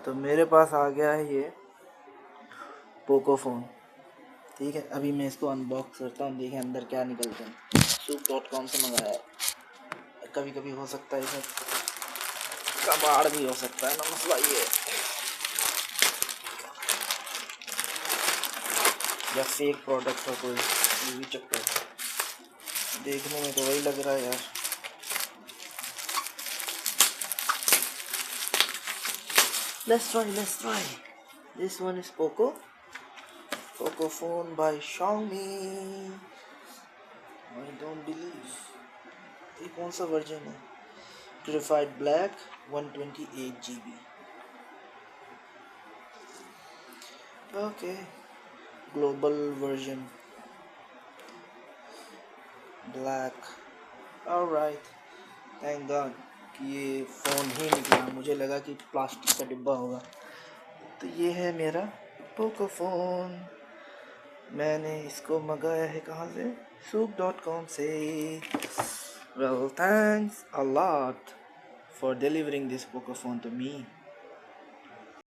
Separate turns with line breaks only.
तो मेरे पास आ गया है ये पोको फ़ोन। ठीक है, अभी मैं इसको अनबॉक्स करता हूँ, देखें अंदर क्या निकलता है। सूप.com से मंगाया है। कभी कभी हो सकता है इसमें कबाड़ भी हो सकता है ना, मसला ये है या फेक प्रोडक्ट हो कोई, ये भी चक्कर। देखने में तो वही लग रहा है यार। Let's try. This one is POCOPHONE by Xiaomi. I don't believe. ये कौन सा वर्जन है? Purified Black 128 GB. Okay. Global version. Black. Alright. Thank God कि ये फ़ोन ही निकला। मुझे लगा कि प्लास्टिक का डिब्बा होगा। तो ये है मेरा पोको फ़ोन। मैंने इसको मंगाया है कहाँ से? soup.com से। Well, thanks a lot for delivering this poco phone to me.